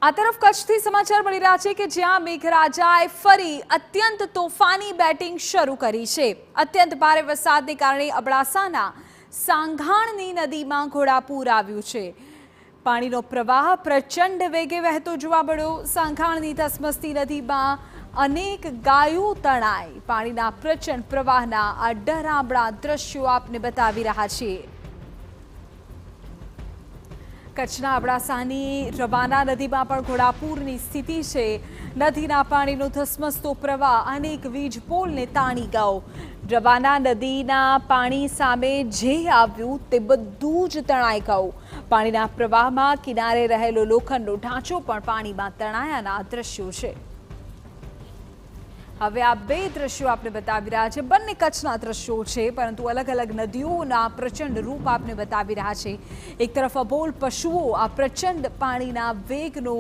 આ તરફ કચ્છથી સમાચાર મળી રહ્યા છે કે જ્યાં મેઘરાજાએ ફરી અત્યંત તોફાની બેટિંગ શરૂ કરી છે। અત્યંત ભારે વરસાદને કારણે અબડાસાના સાંઘાણની નદીમાં ઘોડાપૂર આવ્યું છે। પાણીનો પ્રવાહ પ્રચંડ વેગે વહેતો જોવા મળ્યો। સાંઘાણની ધસમસતી નદીમાં અનેક ગાયો તણાઈ। પાણીના પ્રચંડ પ્રવાહના આ ડરામણા દ્રશ્યો આપને બતાવી રહ્યા છીએ। કચ્છના અબડાસાની રવાના નદીમાં પણ ઘોડાપૂરની સ્થિતિ છે। નદીના પાણીનો ધસમસતો પ્રવાહ અનેક વીજ પોલને તાણી ગયો। રવાના નદીના પાણી સામે જે આવ્યું તે બધું જ તણાઈ ગયું। પાણીના પ્રવાહમાં કિનારે રહેલો લોખંડનો ઢાંચો પણ પાણીમાં તણાયાના દ્રશ્યો છે। હવે આ બે દ્રશ્યો આપને બતાવી રહ્યા છે। બંને કચ્છના દ્રશ્યો છે, પરંતુ અલગ અલગ નદીઓના પ્રચંડ રૂપ આપને બતાવી રહ્યા છે। એક તરફ અબોલ પશુઓ આ પ્રચંડ પાણીના વેગનો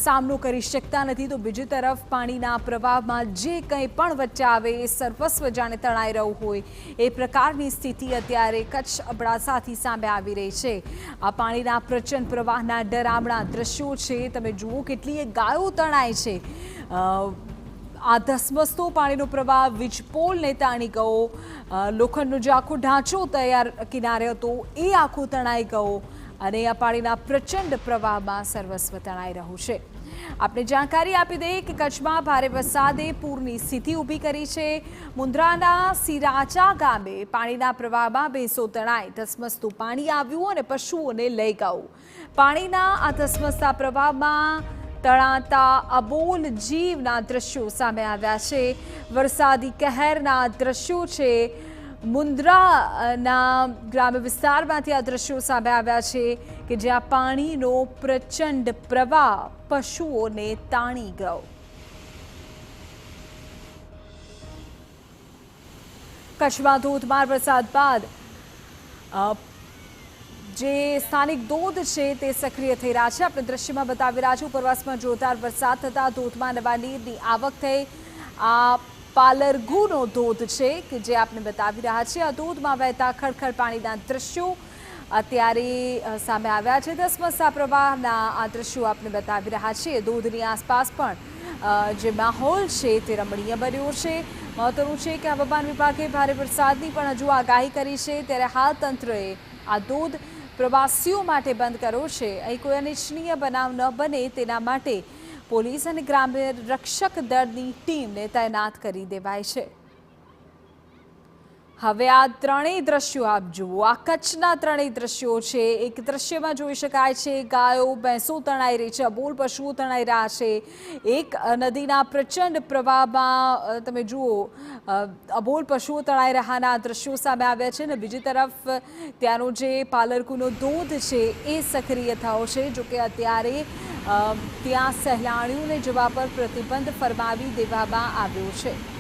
સામનો કરી શકતા નથી, તો બીજી તરફ પાણીના પ્રવાહમાં જે કંઈ પણ વચ્ચે આવે એ સર્વસ્વ જાણે તણાઈ રહ્યું હોય એ પ્રકારની સ્થિતિ અત્યારે કચ્છ અબડાસાથી સામે આવી રહી છે। આ પાણીના પ્રચંડ પ્રવાહના ડરામણા દ્રશ્યો છે। તમે જુઓ કેટલીય ગાયો તણાય છે। આ ધસમસતો પાણીનો પ્રવાહ વીજપોલને તાણી ગયો। લોખંડનો જે આખો ઢાંચો તૈયાર કિનારે હતો એ આખો તણાઈ ગયો અને આ પાણીના પ્રચંડ પ્રવાહમાં સર્વસ્વ તણાઈ રહ્યું છે। આપણે જાણકારી આપી દઈએ કે કચ્છમાં ભારે વરસાદે પૂરની સ્થિતિ ઊભી કરી છે। મુન્દ્રાના સિરાચા ગામે પાણીના પ્રવાહમાં ભેંસો તણાઈ। ધસમસતું પાણી આવ્યું અને પશુઓને લઈ ગયું। પાણીના આ ધસમસતા પ્રવાહમાં તણાતા અબોલ જીવના દ્રશ્યો સામે આવ્યા છે। વરસાદી કહેરના દ્રશ્યો છે। મુન્દ્રાના ગ્રામ્ય વિસ્તારમાંથી આ દ્રશ્યો સામે આવ્યા છે કે જ્યાં પાણીનો પ્રચંડ પ્રવાહ પશુઓને તાણી ગયો। કચ્છમાં ધોધમાર વરસાદ બાદ જે સ્થાનિક ધોધ છે તે સક્રિય થઈ રહ્યા છે। આપણે દ્રશ્યમાં બતાવી રહ્યા છું। ઉપરવાસમાં જોરદાર વરસાદ થતાં ધોધમાં નવા નીરની આવક થઈ। આ પાલરગુનો ધોધ છે કે જે આપણે બતાવી રહ્યા છીએ। આ ધોધમાં વહેતા ખડખડ પાણીના દ્રશ્યો અત્યારે સામે આવ્યા છે। ધસમસતા પ્રવાહના આ દ્રશ્યો આપણે બતાવી રહ્યા છીએ। ધોધની આસપાસ પણ જે માહોલ છે તે રમણીય બન્યો છે। મહત્વનું છે કે હવામાન વિભાગે ભારે વરસાદની પણ હજુ આગાહી કરી છે, ત્યારે હાલ તંત્રએ આ ધોધ પ્રવાસીઓ માટે બંધ કર્યો છે। અહીં કોઈ અનિચ્છનીય બનાવ ન બને તેના માટે પોલીસ અને ગ્રામ્ય રક્ષક દળની ટીમને તૈનાત કરી દેવાઈ છે। હવે આ ત્રણેય દ્રશ્યો આપ જુઓ। આ કચ્છના ત્રણેય દ્રશ્યો છે। એક દ્રશ્યમાં જોઈ શકાય છે ગાયો ભેંસો તણાઈ રહી છે, અબોલ પશુઓ તણાઈ રહ્યા છે। એક નદીના પ્રચંડ પ્રવાહમાં તમે જુઓ અબોલ પશુઓ તણાઈ રહ્યાના દ્રશ્યો સામે આવ્યા છે અને બીજી તરફ ત્યાંનો જે પાલરકુનો ધોધ છે એ સક્રિય થયો છે। જોકે અત્યારે ત્યાં સહેલાણીઓને જવા પર પ્રતિબંધ ફરમાવી દેવામાં આવ્યો છે।